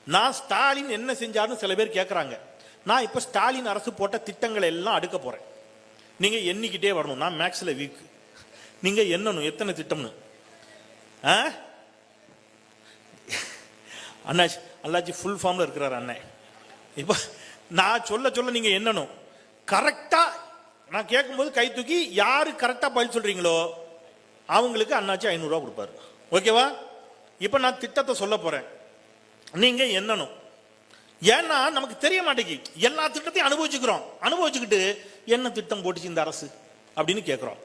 நான் ஸ்டாலின் என்ன செஞ்சாருன்னு சில பேர் கேட்குறாங்க. நான் இப்போ ஸ்டாலின் அரசு போட்ட திட்டங்களை எல்லாம் அடுக்க போகிறேன். நீங்கள் எண்ணிக்கிட்டே வரணும். நான் மேக்ஸில் வீக். நீங்கள் எண்ணணும் எத்தனை திட்டம்னு. அண்ணாச்சி அல்லாச்சி ஃபுல் ஃபார்மில் இருக்கிறார் அண்ணன். இப்போ நான் சொல்ல சொல்ல நீங்கள் எண்ணணும். கரெக்டாக நான் கேட்கும்போது கை தூக்கி யாரு கரெக்டாக பதில் சொல்கிறீங்களோ அவங்களுக்கு அண்ணாச்சி 500 ரூபா கொடுப்பாரு. ஓகேவா? இப்போ நான் திட்டத்தை சொல்ல போகிறேன், நீங்கள் எண்ணணும். ஏன்னா நமக்கு தெரிய மாட்டேங்குது. எல்லா திட்டத்தையும் அனுபவிச்சுக்கிட்டு என்ன திட்டம் போட்டுச்சு இந்த அரசு அப்படின்னு கேட்குறோம்.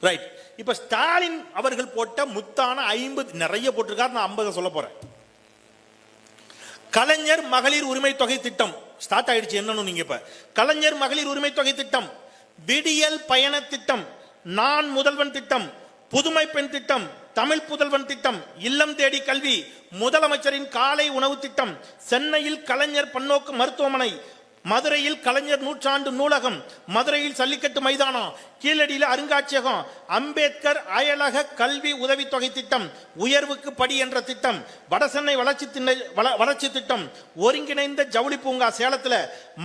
ரைட். இப்போ ஸ்டாலின் அவர்கள் போட்ட முத்தான 50 நிறைய போட்டிருக்காரு. நான் 50 சொல்ல போறேன். கலைஞர் மகளிர் உரிமை தொகை திட்டம் ஸ்டார்ட் ஆயிடுச்சு. என்னன்னு நீங்க இப்ப கலைஞர் மகளிர் உரிமை தொகை திட்டம், விடியல் பயண திட்டம், நான் முதல்வன் திட்டம், புதுமை பெண் திட்டம், தமிழ் புதல்வன் திட்டம், இல்லம் தேடி கல்வி, முதலமைச்சரின் காலை உணவு திட்டம், சென்னையில் கலைஞர் பன்னோக்கு மருத்துவமனை, மதுரையில் கலைஞர் நூற்றாண்டு நூலகம், மதுரையில் ஜல்லிக்கட்டு மைதானம், கீழடியில் அருங்காட்சியகம், அம்பேத்கர் அயலக கல்வி உதவித்தொகை திட்டம், உயர்வுக்கு படி என்ற திட்டம், வடசென்னை வளர்ச்சி திட்டம், ஒருங்கிணைந்த ஜவுளி பூங்கா சேலத்தில்,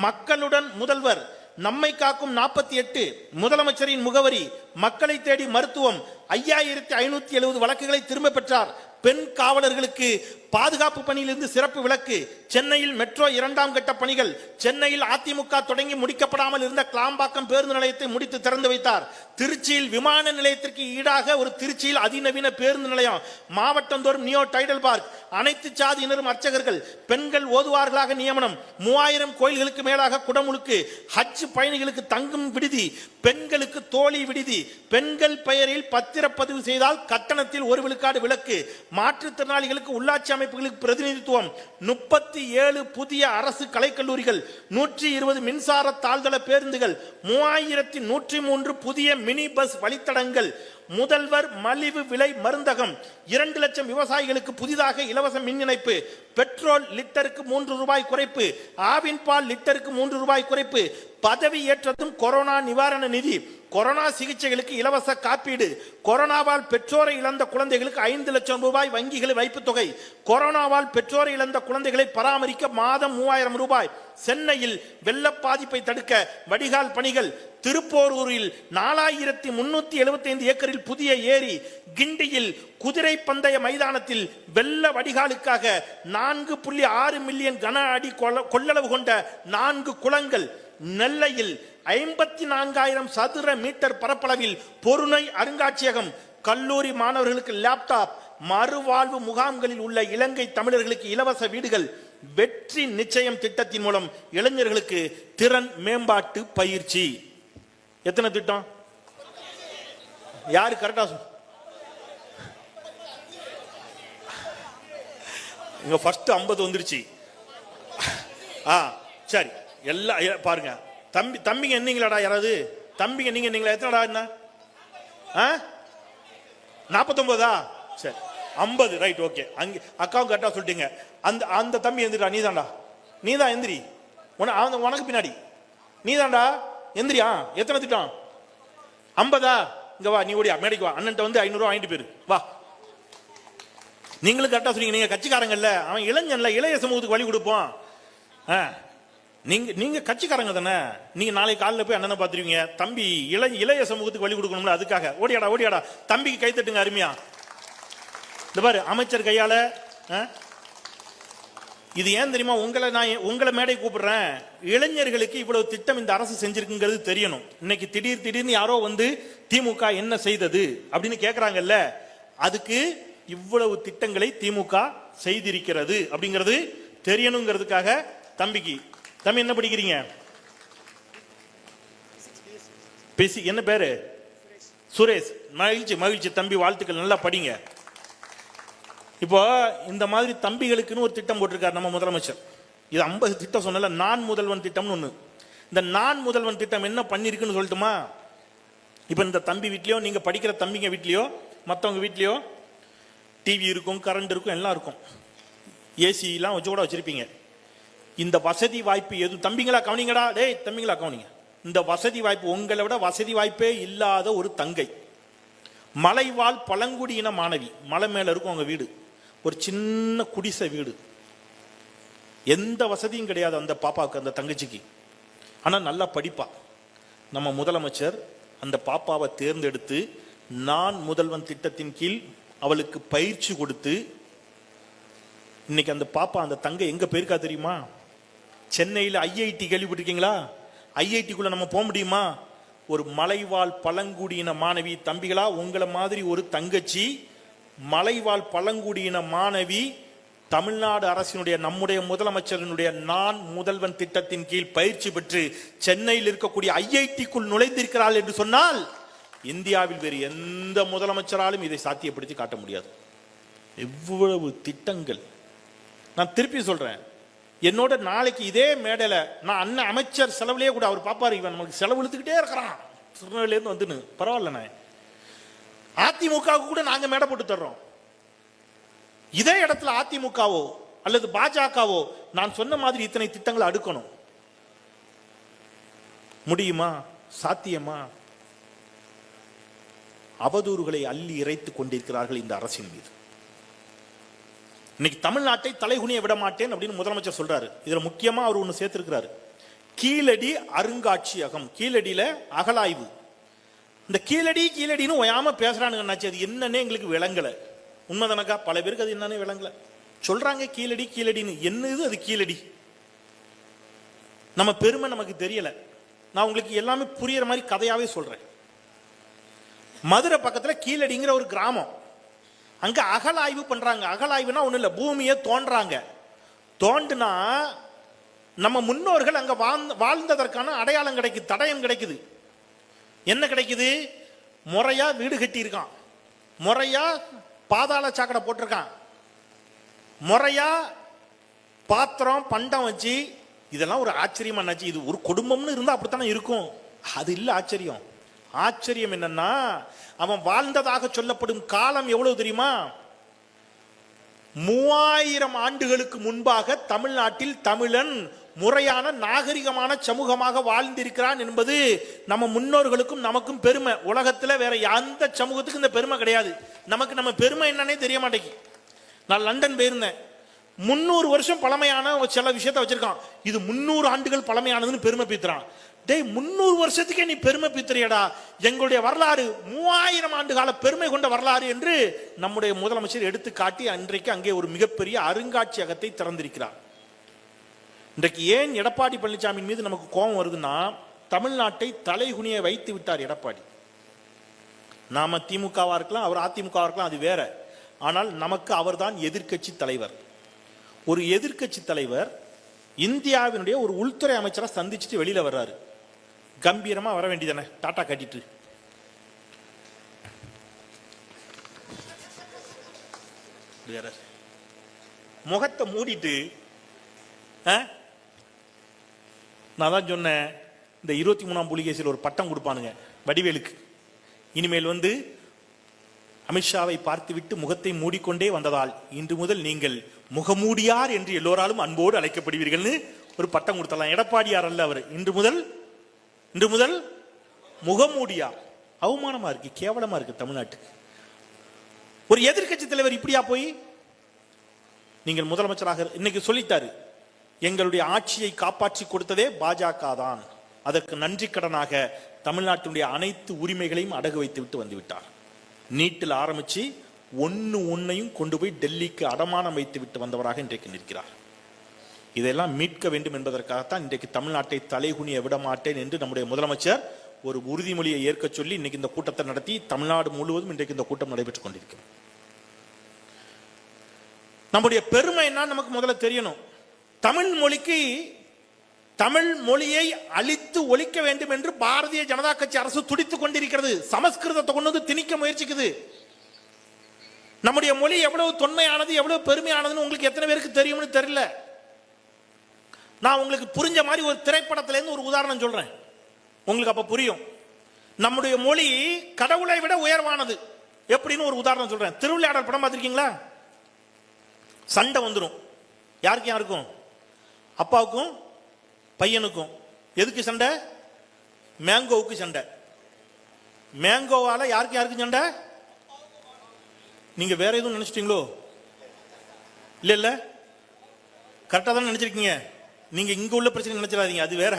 மக்களுடன் முதல்வர், நம்மை காக்கும் 48, முதலமைச்சரின் முகவரி, மக்களை தேடி மருத்துவம், 5570 வழக்குகளை திரும்ப பெற்றார், பெண் காவலர்களுக்கு பாதுகாப்பு பணியிலிருந்து சிறப்பு விலக்கு, சென்னையில் மெட்ரோ 2ஆம் கட்ட பணிகள், சென்னையில் அதிமுக தொடங்கி முடிக்கப்படாமல் இருந்த கிளாம்பாக்கம் பேருந்து நிலையத்தை முடித்து திறந்து வைத்தார், திருச்சியில் விமான நிலையத்திற்கு ஈடாக ஒரு திருச்சியில் அதிநவீன பேருந்து நிலையம், மாவட்டந்தோறும் நியோ டைடல் பார்க், அனைத்து சாதியினரும் அர்ச்சகர்கள், பெண்கள் ஓதுவார்களாக நியமனம், 3000 கோயில்களுக்கு மேலாக குடமுழுக்கு, ஹஜ் பயணிகளுக்கு தங்கும் விடுதி, பெண்களுக்கு தோழி விடுதி, பெண்கள் பெயரில் பத்திரப்பதிவு செய்தால் கட்டணத்தில் 1 விழுக்காடு விலக்கு, மாற்றுத்திறனாளிகளுக்கு உள்ளாட்சி அமைப்புகளுக்கு பிரதிநிதித்துவம், 37 புதிய அரசு கலைக்கல்லூரிகள், 120 மின்சார தாழ்தள பேருந்துகள், 3103 புதிய மினி பஸ் வழித்தடங்கள், முதல்வர் மலிவு விலை மருந்தகம், 2 லட்சம் விவசாயிகளுக்கு புதிதாக இலவச மின் இணைப்பு, பெட்ரோல் லிட்டருக்கு 3 ரூபாய் குறைப்பு, ஆவின் பால் லிட்டருக்கு 3 ரூபாய் குறைப்பு, பதவி ஏற்றதும் கொரோனா நிவாரண நிதி, கொரோனா சிகிச்சைகளுக்கு இலவச காப்பீடு, கொரோனாவால் பெற்றோரை இழந்த குழந்தைகளுக்கு 5 லட்சம் ரூபாய் வங்கிகள் வைப்பு தொகை, கொரோனாவால் பெற்றோரை இழந்த குழந்தைகளை பராமரிக்க மாதம் 3000 ரூபாய், சென்னையில் வெள்ள பாதிப்பை தடுக்க வடிகால் பணிகள், திருப்போரூரில் 4375 ஏக்கரில் புதிய ஏரி, கிண்டியில் குதிரை பந்தய மைதானத்தில் வெள்ள வடிகாலுக்காக 4.6 மில்லியன் கன அடி கொள்ளளவு கொண்ட 4 குளங்கள், நெல்லையில் 54,000 சதுர மீட்டர் பரப்பளவில் பொருணை அருங்காட்சியகம், கல்லூரி மாணவர்களுக்கு லேப்டாப், மறுவாழ்வு முகாம்களில் உள்ள இலங்கை தமிழர்களுக்கு இலவச வீடுகள், வெற்றி நிச்சயம் திட்டத்தின் மூலம் இளைஞர்களுக்கு திறன் மேம்பாட்டு பயிற்சி. எத்தனை திட்டம்? யாரு கரெக்டா? இங்க ஃபர்ஸ்ட் 50 வந்துருச்சு. சரி, எல்லாம் பாருங்க. தம்பிங்க என்னீங்களாடா? யாராவது தம்பிங்க நீங்க எத்தனைடா? என்ன 49? சரி, 50. Right, okay. அங்கே அக்காவும் கரெக்டா சொல்லிட்டீங்க. அந்த தம்பி எந்திரா. நீதான்டா, நீதான் எந்திரி. உனக்கு பின்னாடி நீதான்டா எந்திரியா. எத்தனை திட்டம்? 50. இங்க வா, நீ ஓடியா மேடைக்கு வா. அண்ணன் வந்து 500 ரூபா வாங்கிட்டு போயிரு. வா. நீங்களும் கரெக்டா சொல்றீங்க. நீங்க கட்சிக்காரங்கல்ல, அவன் இளைஞன்ல, இளைய சமூகத்துக்கு வழி கொடுப்போம். நீங்க கட்சிக்காரங்க தானே. நீங்க நாளைக்கு காலையில் போய் அண்ணனை பார்த்துருவீங்க. தம்பி இளைய சமூகத்துக்கு வழி கொடுக்கணும்ல, அதுக்காக ஓடியாடா. தம்பிக்கு கை தட்டுங்க. அருமையா. இந்த பாரு, அமைச்சர் கையால. இது ஏன் தெரியுமா? உங்களை மேடை கூப்பிடுறேன். இளைஞர்களுக்கு இவ்வளவு திட்டம் இந்த அரசு செஞ்சிருக்குங்கிறது தெரியணும். இன்னைக்கு திடீர்னு யாரோ வந்து திமுக என்ன செய்தது அப்படின்னு கேட்கறாங்கல்ல, அதுக்கு இவ்வளவு திட்டங்களை திமுக செய்திருக்கிறது அப்படிங்கிறது தெரியணுங்கிறதுக்காக தம்பிக்கு. தம்பி என்ன படிக்கிறீங்க? என்ன பேரு? சுரேஷ். மகிழ்ச்சி தம்பி, வாழ்த்துக்கள். நல்லா படிங்க. இப்போ இந்த மாதிரி தம்பிகளுக்குன்னு ஒரு திட்டம் போட்டிருக்காரு நம்ம முதலமைச்சர். இது 50 திட்டம் சொன்னல. நான் முதல்வன் திட்டம்னு ஒண்ணு. இந்த நான் முதல்வன் திட்டம் என்ன பண்ணிருக்குன்னு சொல்லட்டுமா? இப்ப இந்த தம்பி வீட்லயோ, நீங்க படிக்கிற தம்பிங்க வீட்லயோ, மற்றவங்க வீட்லயோ டிவி இருக்கும், கரண்ட் இருக்கும், எல்லாம் இருக்கும். ஏசி எல்லாம் வச்சு கூட வச்சிருப்பீங்க. இந்த வசதி வாய்ப்பு எது? தம்பிங்களா கவனிங்கடா. டேய் தம்பிங்களா கவனிங்க. இந்த வசதி வாய்ப்பு, உங்களை விட வசதி வாய்ப்பே இல்லாத ஒரு தங்கை, மலைவாழ் பழங்குடியின மாணவி, மலை மேல இருக்கும் அவங்க வீடு, ஒரு சின்ன குடிசை வீடு. எந்த வசதியும் கிடையாது அந்த பாப்பாவுக்கு, அந்த தங்கச்சிக்கு. ஆனா நல்லா படிப்பா. நம்ம முதலமைச்சர் அந்த பாப்பாவை தேர்ந்தெடுத்து நான் முதல்வன் திட்டத்தின் கீழ் அவளுக்கு பயிற்சி கொடுத்து இன்னைக்கு அந்த பாப்பா, அந்த தங்க எங்க போயிருக்கா தெரியுமா? சென்னையில் ஐஐடி கேள்விப்பட்டிருக்கீங்களா? ஐஐடிக்குள்ள நம்ம போக முடியுமா? ஒரு மலைவாழ் பழங்குடியின மாணவி. தம்பிகளா, உங்களை மாதிரி ஒரு தங்கச்சி மலைவாழ் பழங்குடியின மாணவி தமிழ்நாடு அரசினுடைய, நம்முடைய முதலமைச்சரினுடைய நான் முதல்வன் திட்டத்தின் கீழ் பயிற்சி பெற்று சென்னையில் இருக்கக்கூடிய ஐஐடிக்குள் நுழைந்திருக்கிறாள் என்று சொன்னால் இந்தியாவில் வேறு எந்த முதலமைச்சராலும் இதை சாத்தியப்படுத்தி காட்ட முடியாது. எவ்வளவு திட்டங்கள்! நான் திருப்பி சொல்றேன், என்னோட நாளைக்கு இதே மேடையில நான் அண்ணன் அமைச்சர் செலவுலேயே கூட அவர் பாப்பாரு, இவன் நமக்கு செலவு இழுத்துக்கிட்டே இருக்கிறான் திருநெல்வேலியிலேருந்து வந்துன்னு, பரவாயில்லண்ணே, அதிமுகவுக்கு கூட நாங்க மேடை போட்டு தர்றோம். இதே இடத்துல அதிமுகவோ அல்லது பாஜகவோ நான் சொன்ன மாதிரி இத்தனை திட்டங்களை அடுக்கணும். முடியுமா? சாத்தியமா? அவதூறுகளை அள்ளி இறைத்துக் கொண்டிருக்கிறார்கள் இந்த அரசின் மீது. இன்னைக்கு தமிழ்நாட்டை தலைகுனிய விட மாட்டேன் அப்படின்னு முதலமைச்சர் சொல்றாரு. இதுல முக்கியமா அவர் ஒண்ணு சேர்த்திருக்கிறாரு, கீழடி அருங்காட்சியகம். கீழடியில அகலாய்வு. இந்த கீழடின்னு ஓயாம பேசுறானுங்க. அது என்னன்னே எங்களுக்கு விளங்கல. உண்மைதானக்கா? பல பேருக்கு அது என்னன்னு விளங்கல. சொல்றாங்க கீழடின்னு. என்னது அது கீழடி? நம்ம பெருமை நமக்கு தெரியல. நான் உங்களுக்கு எல்லாமே புரியுற மாதிரி கதையாவே சொல்றேன். மதுரை பக்கத்துல கீழடிங்கிற ஒரு கிராமம். அங்க அகலாய்வு பண்றாங்க. அகலாய்வுனா ஒண்ணு இல்ல, பூமியை தோன்றாங்க. தோண்டுனா நம்ம முன்னோர்கள் அங்க வாழ்ந்ததற்கான அடையாளம் கிடைக்குது, தடயம் கிடைக்குது. என்ன கிடைக்குது? முறையா வீடு கட்டி இருக்கான், முறையா பாதாள சாக்கடை போட்டிருக்கான், முறையா பாத்திரம் பண்டம் வச்சு. இதெல்லாம் ஒரு ஆச்சரியமா நினைச்சு, இது ஒரு குடும்பம்னு இருந்தா அப்படித்தானே இருக்கும். அது இல்ல ஆச்சரியம். ஆச்சரியம் என்னன்னா, அவன் வாழ்ந்ததாக சொல்லப்படும் காலம் எவ்வளவு தெரியுமா? 3000 ஆண்டுகளுக்கு முன்பாக தமிழ்நாட்டில் தமிழன் முறையான நாகரிகமான சமூகமாக வாழ்ந்திருக்கிறான் என்பது நம்ம முன்னோர்களுக்கும் நமக்கும் பெருமை. உலகத்துல வேற எந்த சமூகத்துக்கும் இந்த பெருமை கிடையாது. நமக்கு நம்ம பெருமை என்னன்னே தெரிய மாட்டேங்குது. நான் லண்டன் போயிருந்தேன். 300 வருஷம் பழமையான சில விஷயத்தை வச்சிருக்கான். இது 300 ஆண்டுகள் பழமையானதுன்னு பெருமை பீத்துறான். டேய், 300 வருஷத்துக்கே நீ பெருமை பீத்துறியடா. எங்களுடைய வரலாறு 3000 ஆண்டு கால பெருமை கொண்ட வரலாறு என்று நம்முடைய முதலமைச்சர் எடுத்து காட்டி அன்றைக்கு அங்கே ஒரு மிகப்பெரிய அருங்காட்சியகத்தை திறந்திருக்கிறார். இன்றைக்கு ஏன் எடப்பாடி பழனிசாமி மீது நமக்கு கோபம் வருதுன்னா, தமிழ்நாட்டை தலைகுனிய வைத்து விட்டார் எடப்பாடி. நாம திமுகவா இருக்கலாம், அவர் அதிமுகவா இருக்கலாம், அது வேற. ஆனால் நமக்கு அவர்தான் எதிர்க்கட்சி தலைவர். ஒரு எதிர்க்கட்சி தலைவர் இந்தியாவினுடைய ஒரு உள்துறை அமைச்சரை சந்திச்சுட்டு வெளியில வர்றாரு. கம்பீரமா வர வேண்டியதானே, டாட்டா கட்டிட்டு. முகத்தை மூடிட்டு, நான் தான் சொன்னேன், இந்த 23ஆம் புலிகேசியில் ஒரு பட்டம் கொடுப்பானுங்க வடிவேலுக்கு. இனிமேல் அமித்ஷாவை பார்த்துவிட்டு முகத்தை மூடிக்கொண்டே வந்ததால் இன்று முதல் நீங்கள் முகமூடியார் என்று எல்லோராலும் அன்போடு அழைக்கப்படுவீர்கள்னு ஒரு பட்டம் கொடுத்தலாம். எடப்பாடியார் அல்ல அவர். இன்று முதல் முகமூடியார். அவமானமா இருக்கு, கேவலமா இருக்கு தமிழ்நாட்டுக்கு. ஒரு எதிர்க்கட்சி தலைவர் இப்படியா போய் நீங்கள் முதலமைச்சராக இன்னைக்கு சொல்லிட்டாரு, எங்களுடைய ஆட்சியை காப்பாற்றி கொடுத்ததே பாஜக தான், அதற்கு நன்றி கடனாக தமிழ்நாட்டினுடைய அனைத்து உரிமைகளையும் அடகு வைத்து விட்டு வந்துவிட்டார். நீட்டில் ஆரம்பிச்சு ஒன்னையும் கொண்டு போய் டெல்லிக்கு அடமானம் வைத்து விட்டு வந்தவராக இன்றைக்கு நிற்கிறார். இதெல்லாம் மீட்க வேண்டும் என்பதற்காகத்தான் இன்றைக்கு தமிழ்நாட்டை தலைகுனிய விட மாட்டேன் என்று நம்முடைய முதலமைச்சர் ஒரு உறுதிமொழியை ஏற்க சொல்லி இன்னைக்கு இந்த கூட்டத்தை நடத்தி தமிழ்நாடு முழுவதும் இன்றைக்கு இந்த கூட்டம் நடைபெற்றுக் கொண்டிருக்கிறது. நம்முடைய பெருமை என்ன நமக்கு முதல்ல தெரியணும். தமிழ் மொழியை அழித்து ஒழிக்க வேண்டும் என்று பாரதிய ஜனதா கட்சி அரசு துடித்துக் கொண்டிருக்கிறது. சமஸ்கிருதத்தை கொண்டு வந்து திணிக்க முயற்சிக்குது. நம்முடைய மொழி எவ்வளவு தொன்மையானது, எவ்வளவு பெருமையானதுன்னு உங்களுக்கு எத்தனை பேருக்கு தெரியும்னு தெரியல. நான் உங்களுக்கு புரிஞ்ச மாதிரி ஒரு திரைப்படத்திலிருந்து ஒரு உதாரணம் சொல்றேன், உங்களுக்கு அப்ப புரியும். நம்முடைய மொழி கடவுளை விட உயர்வானது எப்படின்னு ஒரு உதாரணம் சொல்றேன். திருவிளையாடல் படம் பார்த்திருக்கீங்களா? சண்டை வந்துடும். யாருக்கும் அப்பாவுக்கும் பையனுக்கும். எதுக்கு சண்டை? மேங்கோவுக்கு சண்டை. மேங்கோவால யாருக்கும் சண்டை? நீங்க வேற எதுவும் நினைச்சிட்டீங்களோ? இல்ல கரெக்டாக தானே நினைச்சிருக்கீங்க. நீங்க இங்க உள்ள பிரச்சனை நினைச்சிடாதீங்க, அது வேற.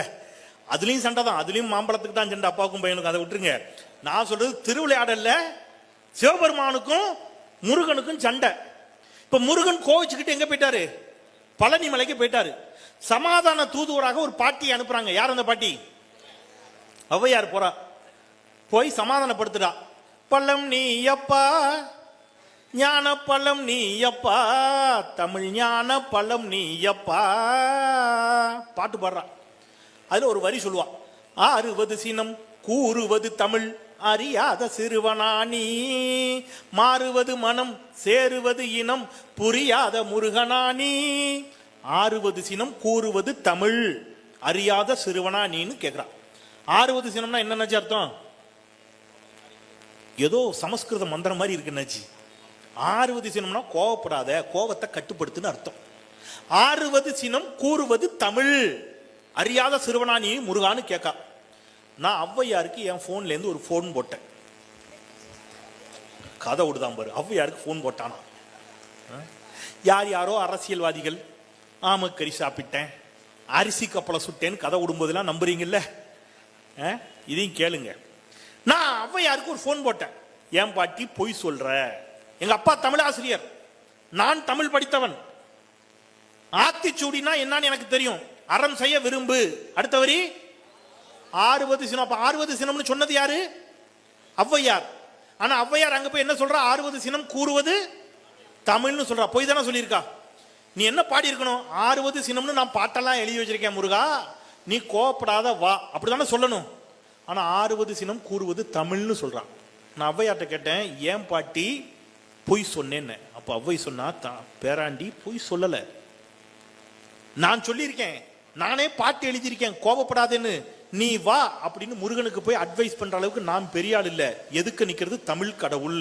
அதுலயும் சண்டை தான், அதுலயும் மாம்பழத்துக்கு தான் சண்டை, அப்பாவுக்கும் பையனுக்கும். அதை விட்டுருங்க. நான் சொல்றது திருவிளையாடல்ல சிவபெருமானுக்கும் முருகனுக்கும் சண்டை. இப்ப முருகன் கோவிச்சுக்கிட்டு எங்க போயிட்டாரு? பழனி மலைக்கு போயிட்டாரு. சமாதான தூதுவராக ஒரு பாட்டியை அனுப்புறாங்க. யார் அந்த பாட்டி? ஔவையார் போறா, போய் சமாதானப்படுத்துடா. பழம் நீ அப்பா, ஞான பழம் நீ அப்பா, தமிழ் ஞான பழம் நீ அப்பா, பாட்டு பாடுறா. அதுல ஒரு வரி சொல்லுவா, 60 சினம் கூறுவது தமிழ் அறியாத சிறுவனானி, மாறுவது மனம் சேருவது இனம் புரியாத முருகனானி. 60 சினம் கூறுவது தமிழ் அறியாத சிறுவனானின்னு கேட்கிறான். 60 சினம்னா என்னன்னு அர்த்தம்? ஏதோ சமஸ்கிருத மந்திரம் மாதிரி இருக்குன்னாச்சு. 60 சினம்னா கோவப்படாத, கோவத்தை கட்டுப்படுத்துன்னு அர்த்தம். 60 சினம் கூறுவது தமிழ் அறியாத சிறுவனானி முருகான்னு கேட்கா. நான் ஔவையாருக்கு என் போன்ல இருந்து ஒரு போன் போட்டேன். கதை விடுதான் பாரு. ஔவையாருக்கு போன் போட்டானா? யாரோ அரசியல்வாதிகள் ஆமக்கறி சாப்பிட்டேன், அரிசி கப்பலை சுட்டேன்னு கதை விடும்போதெல்லாம் நம்புறீங்கல்ல, இதையும் கேளுங்க. நான் ஔவையாருக்கு ஒரு போன் போட்டேன். ஏன் பாட்டி பொய் சொல்ற? எங்க அப்பா தமிழ் ஆசிரியர், நான் தமிழ் படித்தவன். ஆத்திச்சூடினா என்னன்னு எனக்கு தெரியும். அறம் செய்ய விரும்பு. அடுத்த வரி 60 சினம். அப்ப 60 சினம்னு சொன்னது யாரு? ஔவையார். ஆனா ஔவையார் அங்க போய் என்ன சொல்றா? 60 சினம் கூறுவது தமிழ்னு சொல்றா. போய் தானே சொல்லியிருக்கா. நீ என்ன பாடி இருக்கணும்? 60 சினம்னு நான் பாட்டெல்லாம் எழுதி வச்சிருக்கேன் முருகா, நீ கோவப்படாத வா, அப்படிதானே சொல்லணும். ஆனா 60 சினம் கூறுவது தமிழ்னு சொல்றான். நான் ஔவையார்ட்ட கேட்டேன், ஏன் பாட்டி பொய் சொன்னேன்னு. அப்ப ஔவை சொன்னா, பேராண்டி பொய் சொல்லல, நான் சொல்லியிருக்கேன், நானே பாட்டு எழுதியிருக்கேன், கோபப்படாதேன்னு, நீ வா அப்படின்னு முருகனுக்கு போய் அட்வைஸ் பண்ற அளவுக்கு நான் பெரிய ஆள் இல்ல. எதுக்கு நிக்கிறது? தமிழ் கடவுள்.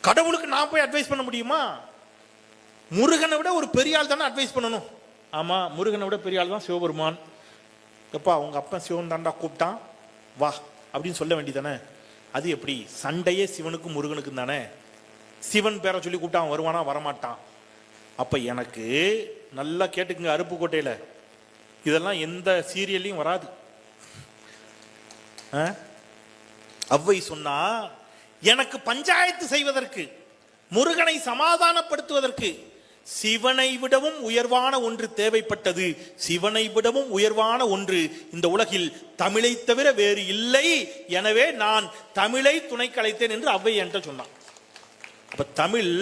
கடவுளுக்கு நான் போய் அட்வைஸ் பண்ண முடியுமா? முருகனை விட ஒரு பெரிய ஆள் தானே அட்வைஸ் பண்ணணும். ஆமா, முருகனை விட பெரிய ஆள் தான் சிவபெருமான். எப்பா உங்க அப்பா சிவன் தாண்டா கூப்பிட்டான், வா அப்படின்னு சொல்ல வேண்டியதானே. அது எப்படி? சண்டையே சிவனுக்கும் முருகனுக்கும் தானே. சிவன் பேரை சொல்லி கூப்பிட்டா அவன் வருவானா? வரமாட்டான். அப்ப எனக்கு நல்லா கேட்டுக்குங்க, அருப்புக்கோட்டையில இதெல்லாம் எந்த சீரியல்லையும் வராது. ஔவை சொன்னா, எனக்கு பஞ்சாயத்து செய்வதற்கு, முருகனை சமாதானப்படுத்துவதற்கு சிவனை விடவும் உயர்வான ஒன்று தேவைப்பட்டது. சிவனை விடவும் உயர்வான ஒன்று இந்த உலகில் தமிழை தவிர வேறு இல்லை. எனவே நான் தமிழை துணை கலைத்தேன் என்று ஔவை என்கிட்ட சொன்னான். அப்ப தமிழ்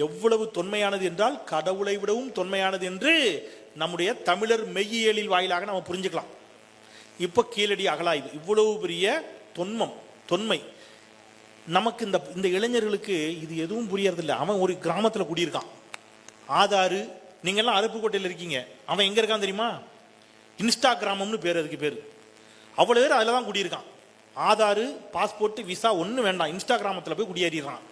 எவ்வளவு தொன்மையானது என்றால் கடவுளை விடவும் தொன்மையானது என்று நம்முடைய தமிழர் மெய்யியலில் வாயிலாக நம்ம புரிஞ்சுக்கலாம். இப்ப கீழடி அகலாய்வு இவ்வளவு பெரிய தொன்மை நமக்கு இந்த இளைஞர்களுக்கு இது எதுவும் புரியறதில்லை. அவன் ஒரு கிராமத்துல குடியிருக்கான், ஆதாரு. நீங்க எல்லாம் அருப்புக்கோட்டையில் இருக்கீங்க, அவன் எங்க இருக்கான் தெரியுமா? இன்ஸ்டாகிராமம்னு பேர், அதுக்கு பேரு. அவ்வளவு பேர் அதுல தான் குடியிருக்கான். ஆதாரு, பாஸ்போர்ட், விசா ஒண்ணு வேண்டாம், இன்ஸ்டாகிராமத்துல போய் குடியேறிடுறான்.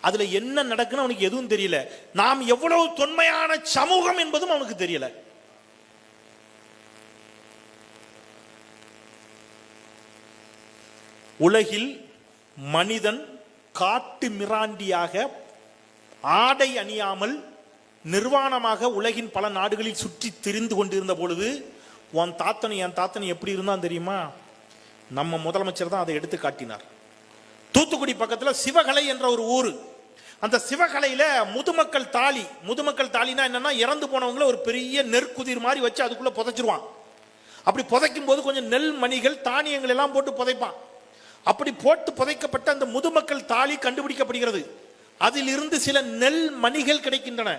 அதுல என்ன நடக்குன்னு அவனுக்கு எதுவும் தெரியல. நாம் எவ்வளவு தொன்மையான சமூகம் என்பதும் அவனுக்கு தெரியல. உலகில் மனிதன் காட்டு மிராண்டியாக ஆடை அணியாமல் நிர்வாணமாக உலகின் பல நாடுகளில் சுற்றி திரிந்து கொண்டிருந்த பொழுது உன் தாத்தனி என் தாத்தனி எப்படி இருந்தான் தெரியுமா? நம்ம முதலமைச்சர் தான் அதை எடுத்து காட்டினார். தூத்துக்குடி பக்கத்துல சிவகலை என்ற ஒரு ஊரு. அந்த சிவகலையில முதுமக்கள் தாலினா என்னன்னா, இறந்து போனவங்கள ஒரு பெரிய நெற்குதிர் மாதிரி வச்சு அதுக்குள்ள புதைச்சிருவான். அப்படி புதைக்கும் போது கொஞ்சம் நெல் மணிகள் தானியங்கள் எல்லாம் போட்டு புதைப்பான். அப்படி போட்டு புதைக்கப்பட்ட அந்த முதுமக்கள் தாலி கண்டுபிடிக்கப்படுகிறது. அதில் இருந்து சில நெல் மணிகள் கிடைக்கின்றன.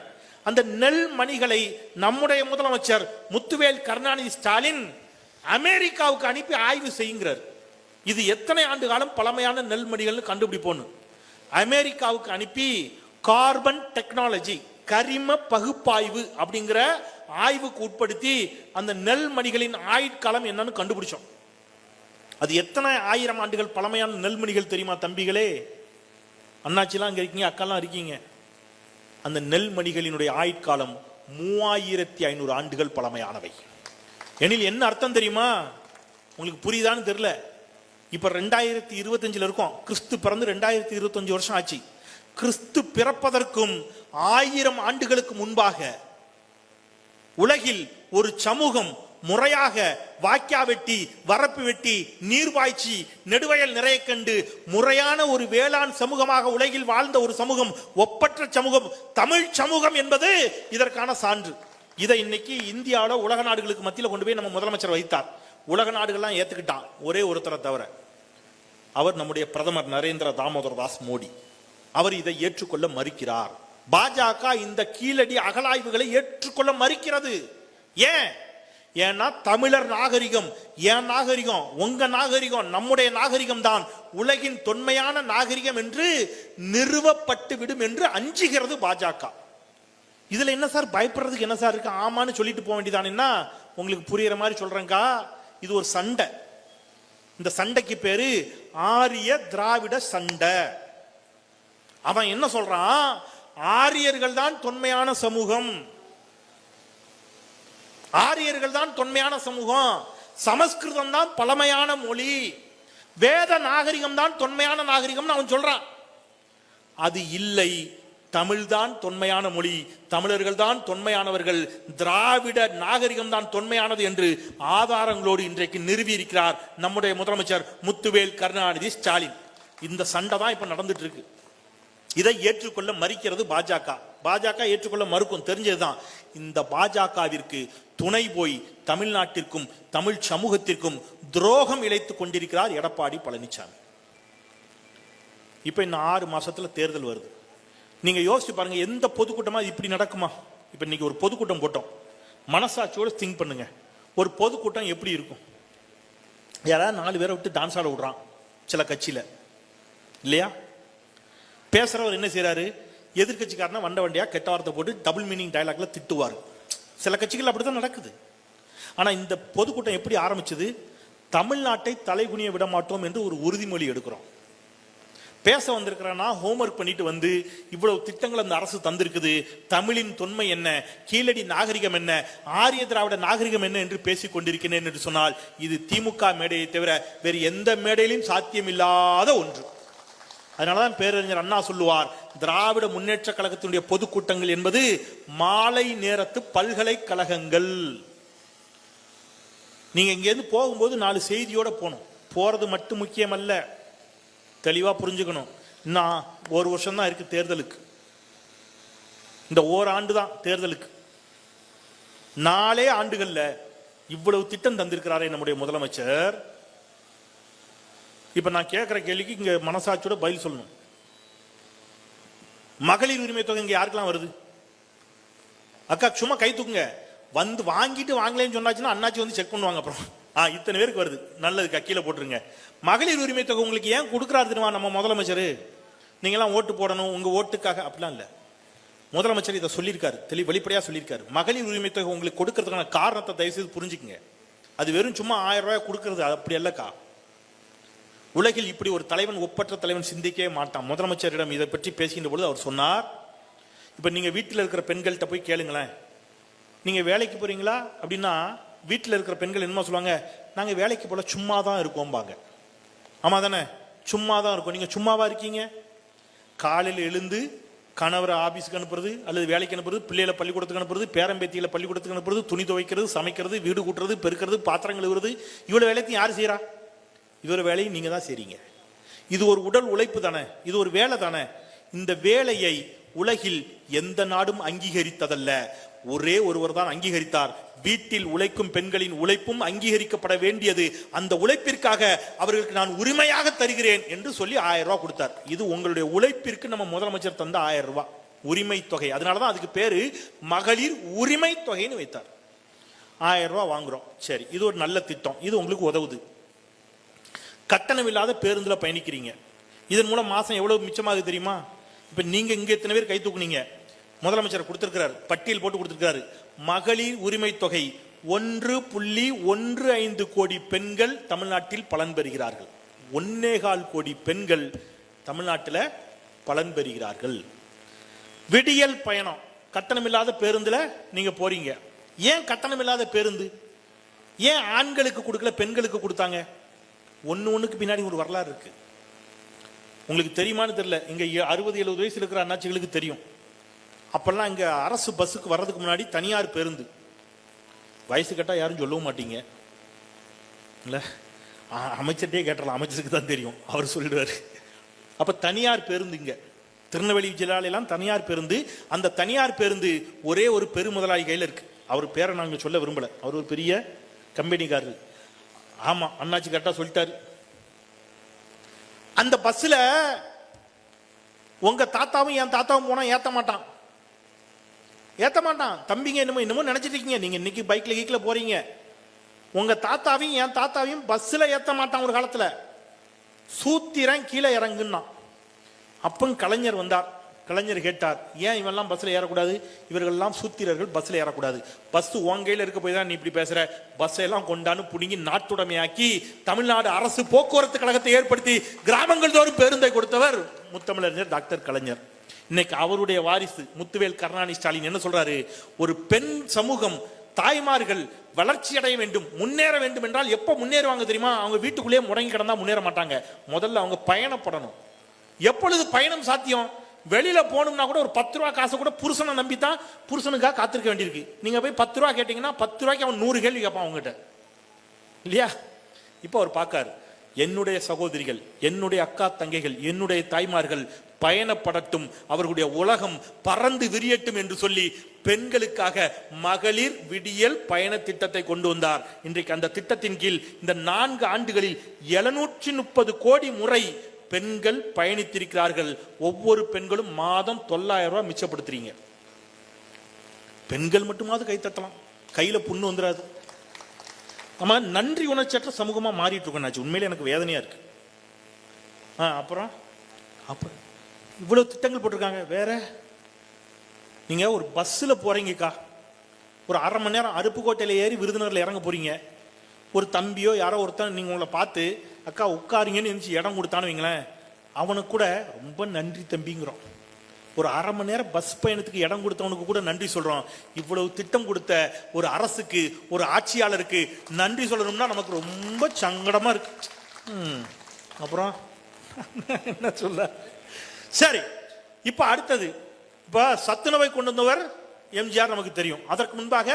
அந்த நெல் மணிகளை நம்முடைய முதலமைச்சர் முத்துவேல் கருணாநிதி ஸ்டாலின் அமெரிக்காவுக்கு அனுப்பி ஆய்வு செய்யுங்கிறார். இது எத்தனை ஆண்டு காலம் பழமையான நெல்மணிகள் கண்டுபிடிப்போன்னு அமெரிக்காவுக்கு அனுப்பி கார்பன் டெக்னாலஜி, கரிம பகுப்பாய்வு அப்படிங்கிற ஆய்வுக்கு உட்படுத்தி அந்த நெல்மணிகளின் ஆயுட்காலம் என்னன்னு கண்டுபிடிச்சோம். அது எத்தனை ஆயிரம் ஆண்டுகள் பழமையான நெல்மணிகள் தெரியுமா தம்பிகளே? அண்ணாச்சிலாம் அங்க இருக்கீங்க, அக்காலாம் இருக்கீங்க. அந்த நெல்மணிகளினுடைய ஆயுட்காலம் 3500 ஆண்டுகள் பழமையானவை. எனில் என்ன அர்த்தம் தெரியுமா? உங்களுக்கு புரியுதான்னு தெரியல. இப்ப 2025 இருக்கோம். கிறிஸ்து பிறந்து 2025 வருஷம் ஆச்சு. கிறிஸ்து பிறப்பதற்கும் 1000 ஆண்டுகளுக்கு முன்பாக உலகில் ஒரு சமூகம் முறையாக வாய்க்கா வெட்டி, வரப்பு வெட்டி, நீர்வாய்ச்சி, நெடுவயல் நிறைய கண்டு முறையான ஒரு வேளாண் சமூகமாக உலகில் வாழ்ந்த ஒரு சமூகம், ஒப்பற்ற சமூகம் தமிழ் சமூகம் என்பது இதற்கான சான்று. இதை இன்னைக்கு இந்தியாவில் உலக நாடுகளுக்கு மத்தியில் கொண்டு போய் நம்ம முதலமைச்சர் வைத்தார். உலக நாடுகள்லாம் ஏத்துக்கிட்டான், ஒரே ஒருத்தரை தவிர. அவர் நம்முடைய பிரதமர் நரேந்திர தாமோதர் தாஸ் மோடி. அவர் இதை ஏற்றுக்கொள்ள மறுக்கிறார். பாஜக இந்த கீழடி அகழாய்வுகளை ஏற்றுக்கொள்ள மறுக்கிறது. ஏன்? ஏன்னா தமிழர் நாகரிகம், என் நாகரிகம், உங்க நாகரிகம், நம்முடைய நாகரிகம் தான் உலகின் தொன்மையான நாகரிகம் என்று நிறுவப்பட்டு விடும் என்று அஞ்சுகிறது பாஜக. இதுல என்ன சார் பயப்படுறதுக்கு என்ன சார் இருக்கு? ஆமான்னு சொல்லிட்டு போக வேண்டியதானேன்னா, உங்களுக்கு புரியுற மாதிரி சொல்றேங்கா. இது ஒரு சண்டை. இந்த சண்டைக்கு பேரு ஆரிய திராவிட சண்டை. அவன் என்ன சொல்றான்? ஆரியர்கள் தான் தொன்மையான சமூகம், ஆரியர்கள் தான் தொன்மையான சமூகம், சமஸ்கிருதம் தான் பழமையான மொழி, வேத நாகரிகம் தான் தொன்மையான நாகரிகம் அவன் சொல்றான். அது இல்லை, தமிழ் தான் தொன்மையான மொழி, தமிழர்கள் தான் தொன்மையானவர்கள், திராவிட நாகரிகம் தான் தொன்மையானது என்று ஆதாரங்களோடு இன்றைக்கு நிறுவி இருக்கிறார் நம்முடைய முதலமைச்சர் முத்துவேல் கருணாநிதி ஸ்டாலின். இந்த சண்டை தான் இப்ப நடந்துட்டு இருக்கு. இதை ஏற்றுக்கொள்ள மறுக்கிறது பாஜக. பாஜக ஏற்றுக்கொள்ள மறுக்கும், தெரிஞ்சதுதான். இந்த பாஜகவிற்கு துணை போய் தமிழ்நாட்டிற்கும் தமிழ் சமூகத்திற்கும் துரோகம் இழைத்துக் கொண்டிருக்கிறார் எடப்பாடி பழனிசாமி. இப்ப இன்னும் 6 மாசத்துல தேர்தல் வருது. நீங்க யோசிச்சு பாருங்க, எந்த பொதுக்கூட்டமா இப்படி நடக்குமா? இப்ப இன்னைக்கு ஒரு பொதுக்கூட்டம் போட்டோம், மனசாட்சியோட திங்க் பண்ணுங்க, ஒரு பொதுக்கூட்டம் எப்படி இருக்கும்? யாராவது 4 பேரை விட்டு டான்ஸ் ஆட விடுறான் சில கட்சியில, இல்லையா? பேசுறவர் என்ன செய்யறாரு? எதிர்கட்சிக்காரனா வண்ட வண்டியா கெட்ட வார்த்தை போட்டு டபுள் மீனிங் டயலாக்ல திட்டுவார். சில கட்சிகள் அப்படித்தான் நடக்குது. ஆனா இந்த பொதுக்கூட்டம் எப்படி ஆரம்பிச்சது? தமிழ்நாட்டை தலைகுனிய விட மாட்டோம் என்று ஒரு உறுதிமொழி எடுக்கிறோம். பேச வந்திருக்கிறனா ஹோம்ஒர்க் பண்ணிட்டு வந்து இவ்வளவு திட்டங்கள் அந்த அரசு தந்திருக்குது, தமிழின் தொன்மை என்ன, கீழடி நாகரிகம் என்ன, ஆரிய திராவிட நாகரிகம் என்ன என்று பேசிக் கொண்டிருக்கிறேன் என்று சொன்னால் இது திமுக மேடையை தவிர வேறு எந்த மேடையிலும் சாத்தியம் இல்லாத ஒன்று. அதனாலதான் பேரறிஞர் அண்ணா சொல்லுவார், திராவிட முன்னேற்ற கழகத்தினுடைய பொதுக்கூட்டங்கள் என்பது மாலை நேரத்து பல்கலைக்கழகங்கள். நீங்க இங்க இருந்து போகும்போது 4 செய்தியோட போகணும். போறது மட்டும் முக்கியம் அல்ல, தெளிவா புரிஞ்சுக்கணும். இன்னும் 1 வருஷம் தான் இருக்கு தேர்தலுக்கு. இந்த ஓராண்டு தான் தேர்தலுக்கு. 4 ஆண்டுகள்ல இவ்வளவு திட்டம் தந்திருக்கிறாரே நம்முடைய முதலமைச்சர். இப்ப நான் கேட்கிற கேள்விக்கு இங்க மனசாட்சியோட பதில் சொல்லணும். மகளிர் உரிமை தொகை இங்க யாருக்கெல்லாம் வருது? அக்கா சும்மா கை தூக்குங்க. வந்து வாங்கிட்டு வாங்கலன்னு சொன்னாச்சுன்னா அண்ணாச்சி வந்து செக் பண்ணுவாங்க. அப்புறம் இத்தனை பேருக்கு வருது, நல்லதுக்கா கீழே போட்டுருங்க. மகளிர் உரிமை தொகை உங்களுக்கு ஏன் கொடுக்குறாரு தெரியுமா நம்ம முதலமைச்சர்? நீங்க எல்லாம் ஓட்டு போடணும், உங்க ஓட்டுக்காக அப்படிலாம் இல்ல. முதலமைச்சர் இதை சொல்லியிருக்காரு, வெளிப்படையா சொல்லியிருக்காரு. மகளிர் உரிமை தொகை உங்களுக்கு கொடுக்கறதுக்கான காரணத்தை தயவு செய்து புரிஞ்சுக்குங்க. அது வெறும் சும்மா 1000 ரூபாய் கொடுக்கறது அப்படி அல்லக்கா. உலகில் இப்படி ஒரு தலைவன், ஒப்பற்ற தலைவன் சிந்திக்கவே மாட்டான். முதலமைச்சரிடம் இதை பற்றி பேசுகின்ற பொழுது அவர் சொன்னார், இப்ப நீங்க வீட்டில் இருக்கிற பெண்கள்கிட்ட போய் கேளுங்களேன், நீங்க வேலைக்கு போறீங்களா அப்படின்னா வீட்டில் இருக்கிற பெண்கள் என்ன சொல்லுவாங்க? நாங்க வேலைக்கு போல சும்மா தான் இருக்கோம்பாங்க. ஆமா தானே? சும்மா தான் இருக்கும். நீங்க சும்மாவா இருக்கீங்க? காலையில் எழுந்து கணவரை ஆபீஸ்க்கு அனுப்புறது அல்லது வேலைக்கு அனுப்புறது, பிள்ளைகளை பள்ளிக்கூடத்துக்கு அனுப்புறது, பேரம்பேத்திகளை பள்ளிக்கூடத்துக்கு அனுப்புறது, துணி துவைக்கிறது, சமைக்கிறது, வீடு கூட்டுறது, பெருக்கிறது, பாத்திரங்கள் எழுவுறது, இவ்வளவு வேலைத்தையும் யாரு செய்யறா? இவர வேலையை நீங்க தான் செய்றீங்க. இது ஒரு உடல் உழைப்பு தானே, இது ஒரு வேலை தானே. இந்த வேலையை உலகில் எந்த நாடும் அங்கீகரித்ததல்ல, ஒரே ஒருவர் தான் அங்கீகரித்தார். வீட்டில் உழைக்கும் பெண்களின் உழைப்பும் அங்கீகரிக்கப்பட வேண்டியது. அந்த உழைப்பிற்காக அவர்களுக்கு நான் உரிமையாக தருகிறேன் என்று சொல்லி 1000 ரூபாய் கொடுத்தார். இது உங்களுடைய உழைப்பிற்கு நம்ம முதலமைச்சர் தந்த 1000 ரூபாய் உரிமை தொகை. அதனாலதான் அதுக்கு பேரு மகளிர் உரிமை தொகைன்னு வைத்தார். 1000 ரூபாய் வாங்குறோம். சரி, இது ஒரு நல்ல திட்டம், இது உங்களுக்கு உதவுது. கட்டணம் இல்லாத பேருந்துல பயணிக்கிறீங்க. இதன் மூலம் மாசம் எவ்வளவு மிச்சமாகுது தெரியுமா? இப்ப நீங்க இங்க எத்தனை பேர் கை தூக்குனீங்க? முதலமைச்சர் கொடுத்திருக்கிறார், பட்டியல் போட்டு கொடுத்திருக்கிறாரு. மகளிர் உரிமை தொகை 1.15 கோடி பெண்கள் தமிழ்நாட்டில் பலன் பெறுகிறார்கள். 1.25 கோடி பெண்கள் தமிழ்நாட்டில் பலன் பெறுகிறார்கள். விடியல் பயணம், கட்டணம் இல்லாத பேருந்துல நீங்க போறீங்க. ஏன் கட்டணம் இல்லாத பேருந்து? ஏன் ஆண்களுக்கு கொடுக்கல, பெண்களுக்கு கொடுத்தாங்க? ஒண்ணுக்கு பின்னாடி ஒரு வரலாறு இருக்கு. உங்களுக்கு தெரியுமான்னு தெரியல. இங்க 60-70 வயசுல இருக்கிற அண்ணாச்சிகளுக்கு தெரியும். அப்பெல்லாம் இங்க அரசு பஸ்ஸுக்கு வர்றதுக்கு முன்னாடி தனியார் பேருந்து, வயசு கேட்டா யாரும் சொல்லவும் மாட்டீங்க இல்ல, அமைச்சர்கிட்டே கேட்டலாம், அமைச்சருக்கு தான் தெரியும், அவர் சொல்லிடுவாரு. அப்ப தனியார் பேருந்து இங்க திருநெல்வேலி ஜில்லாலெல்லாம் தனியார் பேருந்து, அந்த தனியார் பேருந்து ஒரே ஒரு பெரு முதலாளி கையில் இருக்கு. அவர் பேரை நாங்க சொல்ல விரும்பல, அவர் ஒரு பெரிய கம்பெனிக்காரரு. ஆமா, அண்ணாச்சி கரெக்டா சொல்லிட்டாரு. அந்த பஸ்ல உங்க தாத்தாவும் என் தாத்தாவும் போனா ஏத்த மாட்டான், ஏத்த மாட்டான். தம்பிங்க என்னமோ நினைச்சிட்டு இருக்கீங்க நீங்க, இன்னைக்கு பைக்ல கீக்ல போறீங்க, உங்க தாத்தாவையும் என் தாத்தாவையும் பஸ்ல ஏத்த மாட்டான். ஒரு காலத்துல சூத்திரன் கீழே இறங்குன்னா. அப்பன் கலைஞர் வந்தார். கலைஞர் கேட்டார், ஏன் இவெல்லாம் பஸ்ல ஏறக்கூடாது, இவர்கள் எல்லாம் சூத்திரர்கள், பஸ்ல ஏறக்கூடாது. பஸ் உன் கையில இருக்க போய் தான் நீ இப்படி பேசுற, பஸ் எல்லாம் கொண்டான்னு புடுங்கி நாட்டுடைமையாக்கி தமிழ்நாடு அரசு போக்குவரத்து கழகத்தை ஏற்படுத்தி கிராமங்கள் தோறும் பேருந்தை கொடுத்தவர் முத்தமிழறிஞர் டாக்டர் கலைஞர். இன்னைக்கு அவருடைய வாரிசு முத்துவேல் கருணாநிதி ஸ்டாலின் என்ன சொல்றாரு, ஒரு பெண் சமூகம் தாய்மார்கள் வளர்ச்சி அடைய வேண்டும், முன்னேற வேண்டும் என்றால் எப்ப முன்னேறுவாங்க தெரியுமா, அவங்க வீட்டுக்குள்ளேயே முடங்கி கிடந்தா முன்னேற மாட்டாங்க. முதல்ல அவங்க பயணப்படணும். எப்பொழுது பயணம் சாத்தியம், வெளியில போகணும்னா கூட ஒரு 10 ரூபா காசை கூட புருஷனை நம்பித்தான் புருஷனுக்காக காத்திருக்க வேண்டியிருக்கு. நீங்க போய் 10 ரூபா கேட்டீங்கன்னா 10 ரூபாய்க்கு அவன் 100 கேள்வி கேட்பான் அவங்ககிட்ட இல்லையா. இப்ப அவர் பார்க்காரு, என்னுடைய சகோதரிகள், என்னுடைய அக்கா தங்கைகள், என்னுடைய தாய்மார்கள் பயணப்படட்டும், அவர்களுடைய உலகம் பறந்து விரியட்டும் என்று சொல்லி பெண்களுக்காக மகளிர் விடியல் பயண திட்டத்தை கொண்டு வந்தார். இன்றைக்கு அந்த திட்டத்தின் கீழ் இந்த 4 ஆண்டுகளில் 730 கோடி முறை பெண்கள் பயணித்திருக்கிறார்கள். ஒவ்வொரு பெண்களும் மாதம் 900 ரூபாய் மிச்சப்படுத்துறீங்க. பெண்கள் மட்டுமாவது கை தட்டலாம், கையில புண்ணு வந்துடாது. நம்ம நன்றி உணர்ச்சற்ற சமூகமா மாறிட்டு இருக்கோம். உண்மையிலே எனக்கு வேதனையா இருக்கு. அப்புறம் இவ்வளவு திட்டங்கள் போட்டிருக்காங்க. வேற நீங்க ஒரு பஸ்ல போறீங்கக்கா, ஒரு 1/2 மணி நேரம் அருப்புக்கோட்டையில ஏறி விருதுநகர்ல இறங்க போறீங்க. ஒரு தம்பியோ யாரோ ஒருத்தன் நீங்க உங்களை பார்த்து அக்கா உட்காருங்கன்னு இருந்துச்சு இடம் கொடுத்தான்னு வைங்களேன், அவனுக்கு கூட ரொம்ப நன்றி தம்பிங்கிறோம். ஒரு 1/2 மணி நேரம் பஸ் பயணத்துக்கு இடம் கொடுத்தவனுக்கு கூட நன்றி சொல்றோம். இவ்வளவு திட்டம் கொடுத்த ஒரு அரசுக்கு, ஒரு ஆட்சியாளருக்கு நன்றி சொல்லணும்னா நமக்கு ரொம்ப சங்கடமா இருக்கு. அப்புறம் என்ன சொல்ல, சரி. இப்ப அடுத்தது, இப்ப சத்துணவை கொண்டு வந்தவர் எம்ஜிஆர் நமக்கு தெரியும். அதற்கு முன்பாக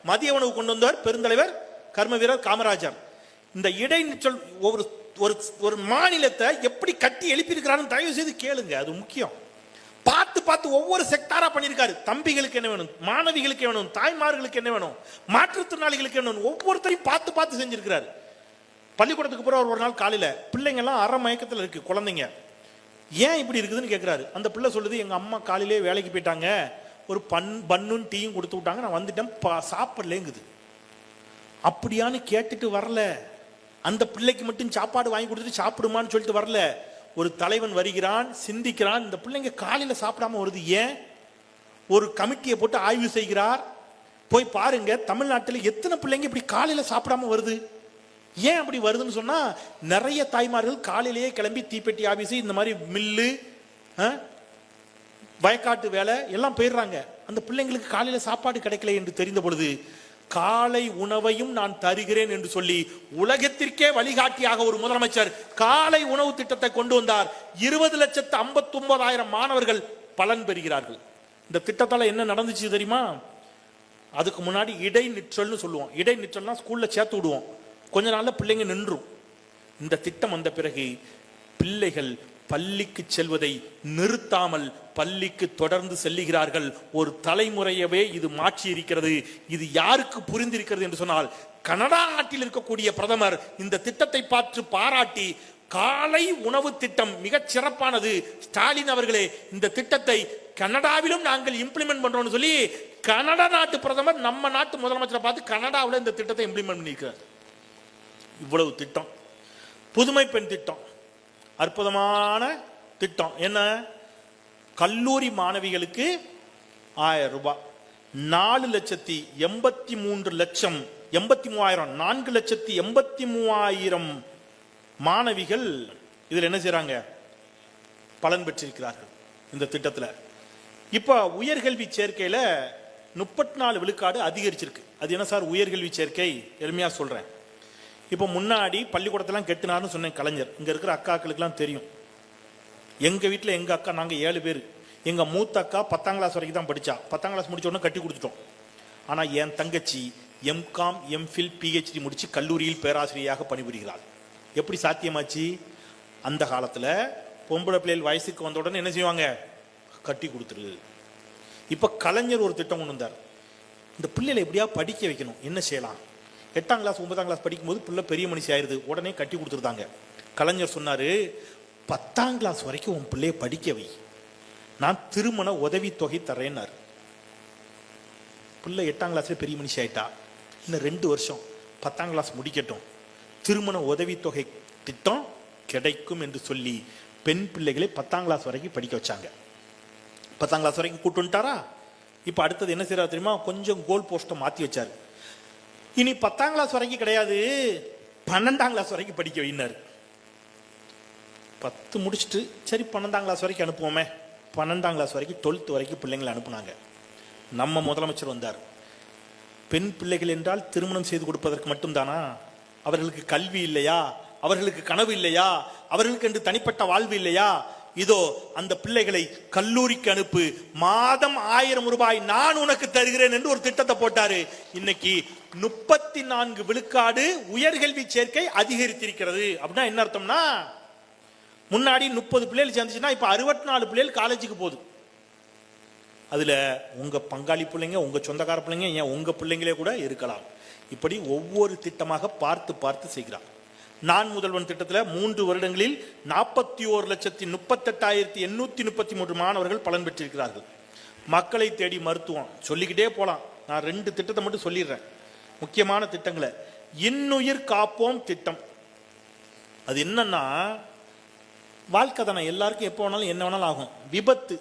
மதிய உணவு கொண்டு வந்தவர் பெருந்தலைவர் கர்ம வீரர் காமராஜர். இந்த இடைநிற்றல் ஒரு மாநிலத்தை எப்படி கட்டி எழுப்பியிருக்கிறான்னு தயவு செய்து கேளுங்க, அது முக்கியம். பார்த்து பார்த்து ஒவ்வொரு செக்டாரா பண்ணியிருக்காரு. தம்பிகளுக்கு என்ன வேணும், மாணவிகளுக்கு வேணும், தாய்மார்களுக்கு என்ன வேணும், மாற்றுத்திறனாளிகளுக்கு என்ன வேணும், ஒவ்வொருத்தரையும் பார்த்து பார்த்து செஞ்சிருக்கிறாரு. பள்ளிக்கூடத்துக்கு போற ஒரு நாள் காலையில பிள்ளைங்க எல்லாம் அரை மயக்கத்தில் இருக்கு, குழந்தைங்க. ஏன் இப்படி இருக்குதுன்னு கேட்கிறாரு. அந்த பிள்ளை சொல்லுது, எங்க அம்மா காலையிலே வேலைக்கு போயிட்டாங்க, ஒரு பன்னும் டீயும் கொடுத்து விட்டாங்க, நான் வந்துட்டேன், சாப்பிடலேங்குது. அப்படியான்னு கேட்டுட்டு வரல, அந்த பிள்ளைக்கு மட்டும் சாப்பாடு வாங்கி கொடுத்துட்டு சாப்பிடுமான்னு சொல்லிட்டு வரல. ஒரு தலைவன் வருகிறான், சிந்திக்கிறான், இந்த பிள்ளைங்க காலையில சாப்பிடாம வருது ஏன், ஒரு கமிட்டியை போட்டு ஆய்வு செய்கிறார். போய் பாருங்க தமிழ்நாட்டில் எத்தனை பிள்ளைங்க இப்படி காலையில சாப்பிடாம வருது, ஏன் அப்படி வருதுன்னு சொன்னா, நிறைய தாய்மார்கள் காலையிலேயே கிளம்பி தீப்பெட்டி ஆபீஸ், இந்த மாதிரி மில்லு, வயக்காட்டு வேலை எல்லாம் போயிடுறாங்க. அந்த பிள்ளைங்களுக்கு காலையில சாப்பாடு கிடைக்கல என்று தெரிந்த பொழுது, காலை உணவையும் நான் தருகிறேன் என்று சொல்லி உலகத்திற்கே வழிகாட்டியாக ஒரு முதலமைச்சர் காலை உணவு திட்டத்தை கொண்டு வந்தார். 20,59,000 மாணவர்கள் பலன் பெறுகிறார்கள். இந்த திட்டத்தால என்ன நடந்துச்சு தெரியுமா? அதுக்கு முன்னாடி இடைநிற்றல்னு சொல்லுவோம். இடைநிற்றல்னா ஸ்கூல்ல சேர்த்து விடுவோம், கொஞ்ச நாள்ல பிள்ளைங்க நின்றும். இந்த திட்டம் வந்த பிறகு பிள்ளைகள் பள்ளிக்கு செல்வதை நிறுத்தாமல் பள்ளிக்கு தொடர்ந்து செல்லுகிறார்கள். ஒரு தலைமுறையவே இது மாற்றி இருக்கிறது. இது யாருக்கு புரிந்திருக்கிறது என்று சொன்னால், கனடா நாட்டில் இருக்கக்கூடிய பிரதமர் இந்த திட்டத்தை பார்த்து பாராட்டி, காலை உணவு திட்டம் மிகச் சிறப்பானது, ஸ்டாலின் அவர்களே இந்த திட்டத்தை கனடாவிலும் நாங்கள் இம்ப்ளிமெண்ட் பண்றோம்னு சொல்லி கனடா நாட்டு பிரதமர் நம்ம நாட்டு முதலமைச்சரை பார்த்து கனடாவில் இந்த திட்டத்தை இம்ப்ளிமெண்ட் பண்ணியிருக்கிறார். இவ்வளவு திட்டம். புதுமை பெண் திட்டம் அற்புதமான திட்டம். என்ன, கல்லூரி மாணவிகளுக்கு 1000 ரூபாய், 4,83,00,000 4,83,000 மாணவிகள் இதுல என்ன செய்றாங்க, பலன் பெற்றிருக்கிறார்கள் இந்த திட்டத்தில். இப்ப உயர்கல்வி சேர்க்கையில 34 விழுக்காடு அதிகரிச்சிருக்கு. அது என்ன சார் உயர்கல்வி சேர்க்கை? எளிமையா சொல்றேன். இப்ப முன்னாடி பள்ளிக்கூடத்தெல்லாம் கெட்டினார்னு சொன்னேன் கலைஞர். இங்க இருக்கிற அக்காக்களுக்கெல்லாம் தெரியும். எங்க வீட்டில் எங்க அக்கா, நாங்க 7 பேர். எங்க மூத்த அக்கா 10ஆம் கிளாஸ் வரைக்கும் தான் படிச்சா. 10ஆம் கிளாஸ் முடிச்ச உடனே கட்டி கொடுத்துட்டோம். ஆனா என் தங்கச்சி எம்காம், எம்ஃபில், பிஹெச்டி முடிச்சு கல்லூரியில் பேராசிரியராக பணிபுரிகிறாள். எப்படி சாத்தியமாச்சு? அந்த காலத்துல பொம்பளை பிள்ளைகள் வயசுக்கு வந்த உடனே என்ன செய்வாங்க? கட்டி கொடுத்துரு. இப்ப கலைஞர் ஒரு திட்டம் கொண்டு வந்தார். இந்த பிள்ளைகளை எப்படியா படிக்க வைக்கணும், என்ன செய்யலாம்? 8ஆம் கிளாஸ் 9ஆம் கிளாஸ் படிக்கும்போது பிள்ளை பெரிய மனுஷி ஆயிருது, உடனே கட்டி கொடுத்துருந்தாங்க. கலைஞர் சொன்னாரு, 10ஆம் கிளாஸ் வரைக்கும் உன் பிள்ளைய படிக்க வை, நான் திருமண உதவி தொகை தரேன்னாரு. பிள்ளை 8ஆம் கிளாஸ்ல பெரிய மனுஷி ஆயிட்டா, இன்னும் 2 வருஷம் 10ஆம் கிளாஸ் முடிக்கட்டும், திருமண உதவி தொகை திட்டம் கிடைக்கும் என்று சொல்லி பெண் பிள்ளைகளை 10ஆம் கிளாஸ் வரைக்கும் படிக்க வச்சாங்க. 10ஆம் கிளாஸ் வரைக்கும் கூட்டு வந்துட்டாரா? இப்ப அடுத்தது என்ன செய்யறாரு தெரியுமா? கொஞ்சம் கோல் போஸ்ட்டை மாத்தி வச்சாரு. இனி 10ஆம் கிளாஸ் வரைக்கும் கிடையாது, 12ஆம் கிளாஸ் வரைக்கும் படிக்க வைனாரு. 10 முடிச்சுட்டு சரி 12ஆம் கிளாஸ் வரைக்கும் அனுப்புவோமே, 12ஆம் கிளாஸ் வரைக்கும் 12th வரைக்கும் பிள்ளைங்களை அனுப்புனாங்க. நம்ம முதலமைச்சர் வந்தார். பெண் பிள்ளைகள் என்றால் திருமணம் செய்து கொடுப்பதற்கு மட்டும்தானா? அவர்களுக்கு கல்வி இல்லையா? அவர்களுக்கு கனவு இல்லையா? அவர்களுக்கு என்று தனிப்பட்ட வாழ்வு இல்லையா? இதோ அந்த பிள்ளைகளை கல்லூரிக்கு அனுப்பு, மாதம் 1000 ரூபாய் நான் உனக்கு தருகிறேன் என்று ஒரு திட்டத்தை போட்டாரு. இன்னைக்கு 34 விழுக்காடு உயர்கல்வி சேர்க்கை அதிகரித்திருக்கிறது. அப்படின்னா என்ன அர்த்தம்னா, முன்னாடி 30 பிள்ளைகள் சேர்ந்துச்சுன்னா இப்ப 64 பிள்ளைகள் காலேஜுக்கு போகுது. அதுல உங்க பங்காளி பிள்ளைங்க, உங்க சொந்தக்கார பிள்ளைங்க, ஏன் உங்க பிள்ளைங்களே கூட இருக்கலாம். இப்படி ஒவ்வொரு திட்டமாக பார்த்து பார்த்து செய்கிறார். நான் முதல்வன் திட்டத்தில் 3 வருடங்களில் 41,38,833 மாணவர்கள் பலன் பெற்றிருக்கிறார்கள். மக்களை தேடி மருத்துவம் சொல்லிக்கிட்டே போலாம். நான் 2 திட்டத்தை மட்டும் சொல்லிடுறேன், முக்கியமான திட்டங்களை. இன்னுயிர் காப்போம் திட்டம். அது என்னன்னா, வாழ்க்கை தானே, எல்லாருக்கும் எப்போ வேணாலும் என்ன வேணாலும் ஆகும். விபத்து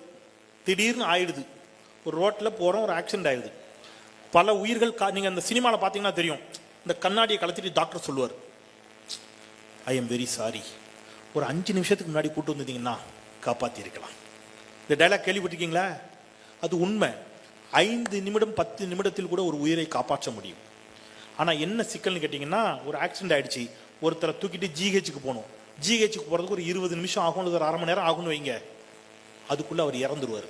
திடீர்னு ஆயிடுது, ஒரு ரோட்ல போறோம், ஒரு ஆக்சிடென்ட் ஆயிடுது, பல உயிர்கள். நீங்க அந்த சினிமாவில் பார்த்தீங்கன்னா தெரியும், இந்த கண்ணாடியை கலத்திட்டு டாக்டர் சொல்லுவார், ஐ எம் வெரி சாரி, ஒரு 5 நிமிஷத்துக்கு முன்னாடி கூட்டு வந்தீங்கன்னா காப்பாற்றி இருக்கலாம். இந்த டைலாக் கேள்விப்பட்டிருக்கீங்களா? அது உண்மை. 5 நிமிடம் 10 நிமிடத்தில் கூட ஒரு உயிரை காப்பாற்ற முடியும். ஆனால் என்ன சிக்கல்னு கேட்டிங்கன்னா, ஒரு ஆக்சிடென்ட் ஆயிடுச்சு, ஒருத்தரை தூக்கிட்டு ஜிஹெச்சுக்கு போகணும். ஜிஹெச்சுக்கு போகிறதுக்கு ஒரு 20 நிமிஷம் ஆகும், ஒரு 1/2 மணி நேரம் ஆகும்னு வைங்க. அதுக்குள்ளே அவர் இறந்துருவார்.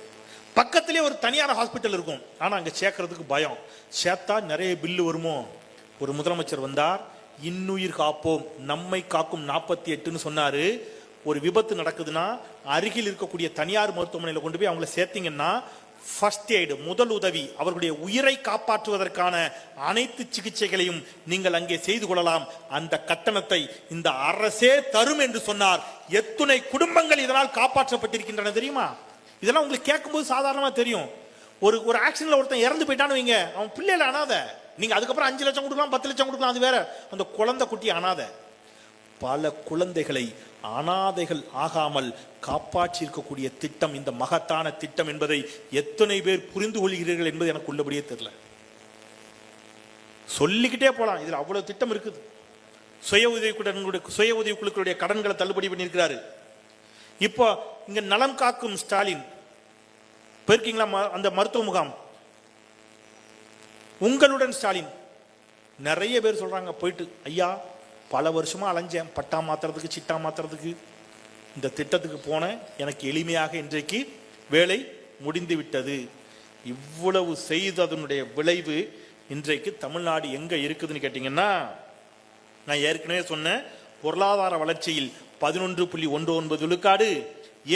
பக்கத்திலே ஒரு தனியார் ஹாஸ்பிட்டல் இருக்கும், ஆனால் அங்கே சேர்க்கறதுக்கு பயம். சேர்த்தா நிறைய பில்லு வருமோ. ஒரு முதலமைச்சர் வந்தார், இன்னுயிர் காப்போம், நம்மை காக்கும் 48ன்னு சொன்னாரு. ஒரு விபத்து நடக்குதுன்னா அருகில் இருக்கக்கூடிய தனியார் மருத்துவமனையில் கொண்டு போய் அவங்கள சேர்த்தீங்கன்னா ஃபர்ஸ்ட் எய்டு, முதல் உதவி, அவர்களுடைய உயிரை காப்பாற்றுவதற்கான அனைத்து சிகிச்சைகளையும் நீங்கள் அங்கே செய்து கொள்ளலாம். அந்த கட்டணத்தை இந்த அரசே தரும் என்று சொன்னார். எத்துணை குடும்பங்கள் இதனால் காப்பாற்றப்பட்டிருக்கின்றன தெரியுமா? இதெல்லாம் உங்களுக்கு கேட்கும்போது சாதாரணமா தெரியும். ஒரு ஆக்சிடென்ட்ல ஒருத்தன் இறந்து போயிட்டான்னு வைங்க, அவன் பிள்ளைல அனாத. நீங்க அதுக்கப்புறம் 5 லட்சம் கொடுக்கலாம், 10 லட்சம் கொடுக்கலாம், அது வேற. அந்த குழந்தை குட்டி அனாத. பல குழந்தைகளை அனாதைகள் ஆகாமல் காப்பாற்றி இருக்கக்கூடிய திட்டம் இந்த மகத்தான திட்டம் என்பதை எத்தனை பேர் புரிந்து கொள்கிறீர்கள் என்பது எனக்கு உள்ளபடியே தெரியல. சொல்லிக்கிட்டே போலாம், இதுல அவ்வளவு திட்டம் இருக்குது. சுய உதவி குழுக்களுடைய கடன்களை தள்ளுபடி பண்ணியிருக்கிறாரு. இப்போ இங்க நலம் காக்கும் ஸ்டாலின் போயிருக்கீங்களா? அந்த மருத்துவ முகாம் உங்களுடன் ஸ்டாலின். நிறைய பேர் சொல்றாங்க போயிட்டு, ஐயா பல வருஷமா அலைஞ்சேன் பட்டா மாத்துறதுக்கு, சிட்டா மாத்துறதுக்கு, இந்த திட்டத்துக்கு போனேன், எனக்கு எளிமையாக இன்றைக்கு வேலை முடிந்து விட்டது. இவ்வளவு செய்ததனுடைய விளைவு இன்றைக்கு தமிழ்நாடு எங்க இருக்குதுன்னு கேட்டீங்கன்னா, நான் ஏற்கனவே சொன்ன பொருளாதார வளர்ச்சியில் 11.19 விழுக்காடு,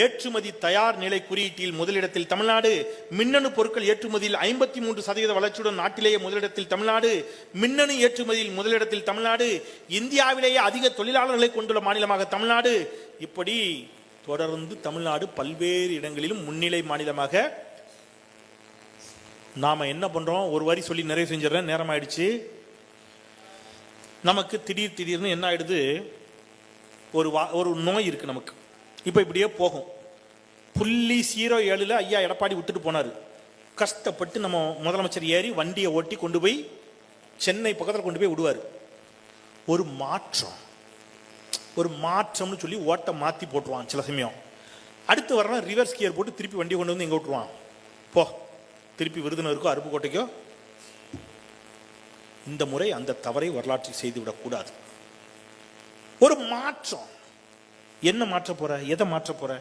ஏற்றுமதி தயார் நிலை குறியீட்டில் முதலிடத்தில் தமிழ்நாடு, மின்னணு பொருட்கள் ஏற்றுமதியில் 53% வளர்ச்சியுடன் நாட்டிலேயே முதலிடத்தில் தமிழ்நாடு, மின்னணு ஏற்றுமதியில் முதலிடத்தில் தமிழ்நாடு, இந்தியாவிலேயே அதிக தொழிலாளர்களை கொண்டுள்ள மாநிலமாக தமிழ்நாடு. இப்படி தொடர்ந்து தமிழ்நாடு பல்வேறு இடங்களிலும் முன்னிலை மாநிலமாக. நாம என்ன பண்றோம்? ஒரு வரி சொல்லி நிறைவு செஞ்சிடறேன், நேரம் ஆயிடுச்சு. நமக்கு திடீர்னு என்ன ஆயிடுது, ஒரு நோய் இருக்கு நமக்கு. இப்ப இப்படியே போகும். 0.07 ஐயா எடப்பாடி விட்டுட்டு போனாரு. கஷ்டப்பட்டு நம்ம முதலமைச்சர் ஏறி வண்டியை ஓட்டி கொண்டு போய் சென்னை பக்கத்தில் கொண்டு போய் விடுவார். ஒரு மாற்றம்னு சொல்லி ஓட்ட மாத்தி போட்டுருவான் சில சமயம். அடுத்து வரணும் ரிவர்ஸ் கியர் போட்டு திருப்பி வண்டியை கொண்டு வந்து எங்க விட்டுருவான், போ திருப்பி விருதுநகருக்கோ அருப்புக்கோட்டைக்கோ. இந்த முறை அந்த தவறை வரலாற்றில் செய்துவிடக் கூடாது. ஒரு மாற்றம். என்ன மாற்ற போற? எதை மாற்ற போற?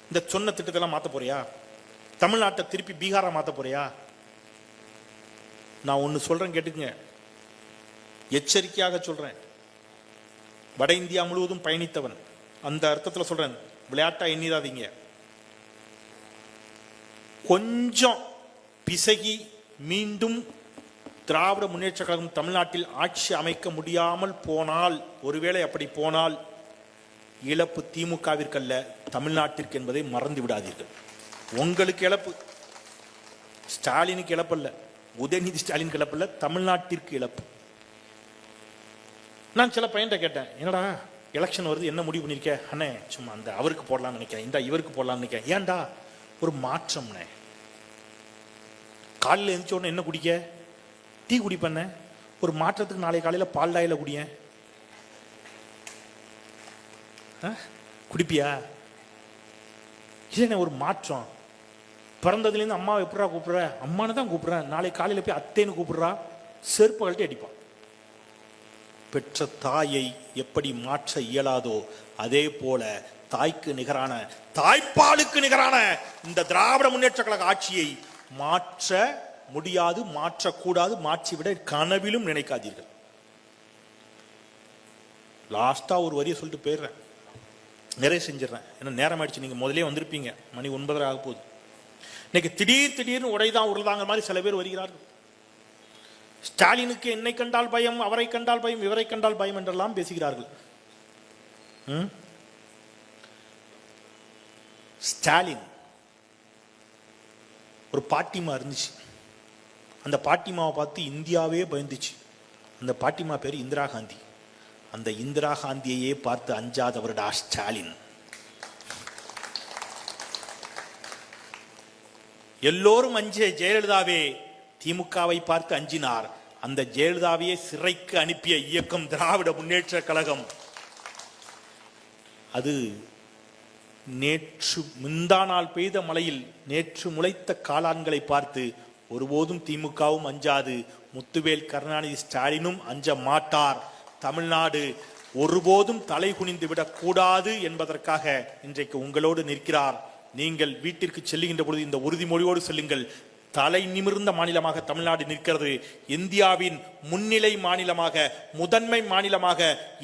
இந்த சொன்ன திட்டத்தெல்லாம் மாத்த போறியா? தமிழ்நாட்டை திருப்பி பீகாரா மாத்த போறியா? நான் ஒன்னு சொல்றேன் கேட்டுக்குங்க. எச்சரிக்கையாக சொல்றேன். வட இந்தியா முழுவதும் பயணித்தவன், அந்த அர்த்தத்தில் சொல்றேன். விளையாட்டா எண்ணிடாதீங்க. கொஞ்சம் பிசகி மீண்டும் திராவிட முன்னேற்ற கழகம் தமிழ்நாட்டில் ஆட்சி அமைக்க முடியாமல் போனால், ஒருவேளை அப்படி போனால் இழப்பு திமுகவிற்கல்ல, தமிழ்நாட்டிற்கு என்பதை மறந்து விடாதீர்கள். உங்களுக்கு இழப்பு, ஸ்டாலினுக்கு இழப்பல்ல, உதயநிதி ஸ்டாலினுக்கு இழப்பல்ல, தமிழ்நாட்டிற்கு இழப்பு. நான் சில பையன்கிட்ட கேட்டேன், என்னடா எலெக்ஷன் வருது, என்ன முடிவு பண்ணிருக்க? அண்ணே சும்மா அந்த அவருக்கு போடலாம்னு நினைக்கிறேன், இந்த இவருக்கு போடலாம்னு நினைக்கிறேன். ஏன்டா? ஒரு மாற்றம்னே. காலையில் எழுந்திரிச்ச உடனே என்ன குடிக்க? டீ குடிப்பண்ண. ஒரு மாற்றத்துக்கு நாளை காலையில் பால் டாயில குடிய குடிப்பியா? இல்லைண்ணே ஒரு மாற்றம். பிறந்ததுலேருந்து அம்மாவை எப்படா கூப்பிடுற? அம்மானு தான் கூப்பிடுறேன். நாளை காலையில் போய் அத்தைன்னு கூப்பிடுறா, செருப்பு கழட்டி அடிப்பான். பெற்ற தாயை எப்படி மாற்ற இயலாதோ அதே போல தாய்க்கு நிகரான, தாய்ப்பாலுக்கு நிகரான இந்த திராவிட முன்னேற்ற கழக ஆட்சியை மாற்ற முடியாது, மாற்றக்கூடாது, மாற்றிவிட கனவிலும் நினைக்காதீர்கள். லாஸ்டா ஒரு வரியை சொல்லிட்டு போயிடுறேன், நிறைய செஞ்சிடறேன். ஏன்னா நேரம் ஆயிடுச்சு, நீங்க முதலே வந்திருப்பீங்க, மணி 9:30 ஆக போகுது. இன்னைக்கு திடீர்னு உடைதான் உருள்தாங்க மாதிரி சில பேர் வருகிறார்கள். ஸ்டாலினுக்கு என்னை கண்டால் பயம், அவரை கண்டால் பயம், இவரை கண்டால் பயம் என்றெல்லாம் பேசுகிறார்கள். ஸ்டாலின் ஒரு பாட்டிமா இருந்துச்சு, அந்த பாட்டிமாவை பார்த்து இந்தியாவே பயந்துச்சு. அந்த பாட்டிமா பேர் இந்திரா காந்தி. அந்த இந்திரா காந்தியையே பார்த்து அஞ்சாதவருடா ஸ்டாலின். எல்லோரும் அஞ்சிய ஜெயலலிதாவே திமுகவை பார்த்து அஞ்சினார். அந்த ஜெயலலிதாவையே சிறைக்கு அனுப்பிய இயக்கம் திராவிட முன்னேற்ற கழகம். அது நேற்று முந்தா நாள் பெய்த மழையில் நேற்று முளைத்த காளான்களை பார்த்து ஒருபோதும் திமுகவும் அஞ்சாது, முத்துவேல் கருணாநிதி ஸ்டாலினும் அஞ்ச மாட்டார். தமிழ்நாடு ஒருபோதும் தலை குனிந்து விடக்கூடாது என்பதற்காக இன்றைக்கு உங்களோடு நிற்கிறார். நீங்கள் வீட்டிற்கு செல்லுகின்ற பொழுது இந்த உறுதிமொழியோடு செல்லுங்கள். தலை நிமிர்ந்த மாநிலமாக தமிழ்நாடு நிற்கிறது. இந்தியாவின் முன்னிலை மாநிலமாக, முதன்மை மாநிலமாக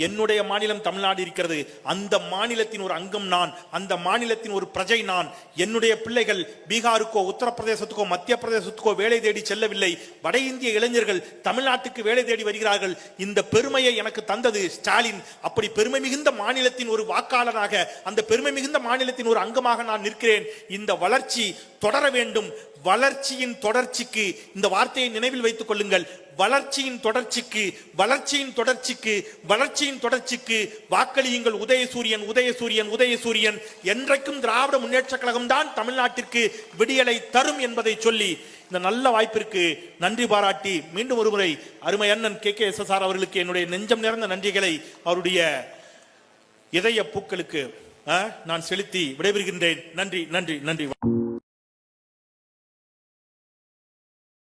என்னுடைய மாநிலம் தமிழ்நாடு இருக்கிறது. அந்த மாநிலத்தின் ஒரு அங்கம் நான், அந்த மாநிலத்தின் ஒரு பிரஜை நான். என்னுடைய பிள்ளைகள் பீகாருக்கோ உத்தரப்பிரதேசத்துக்கோ மத்திய பிரதேசத்துக்கோ வேலை தேடி செல்லவில்லை. வட இந்திய இளைஞர்கள் தமிழ்நாட்டுக்கு வேலை தேடி வருகிறார்கள். இந்த பெருமையை எனக்கு தந்தது ஸ்டாலின். அப்படி பெருமை மிகுந்த மாநிலத்தின் ஒரு வாக்காளராக, அந்த பெருமை மிகுந்த மாநிலத்தின் ஒரு அங்கமாக நான் நிற்கிறேன். இந்த வளர்ச்சி தொடர வேண்டும். வளர்ச்சியின் தொடர்ச்சிக்கு, இந்த வார்த்தையை நினைவில் வைத்துக் கொள்ளுங்கள், வளர்ச்சியின் தொடர்ச்சிக்கு, வளர்ச்சியின் தொடர்ச்சிக்கு, வளர்ச்சியின் தொடர்ச்சிக்கு வாக்களியுங்கள். உதயசூரியன், உதயசூரியன், உதயசூரியன். என்றைக்கும் திராவிட முன்னேற்ற கழகம் தான் தமிழ்நாட்டிற்கு விடியலை தரும் என்பதை சொல்லி இந்த நல்ல வாய்ப்பிற்கு நன்றி பாராட்டி மீண்டும் ஒருமுறை அருமை அண்ணன் KKSSR அவர்களுக்கு என்னுடைய நெஞ்சம் நிறைந்த நன்றிகளை அவருடைய இதய பூக்களுக்கு நான் செலுத்தி விடைபெறுகின்றேன். நன்றி, நன்றி, நன்றி.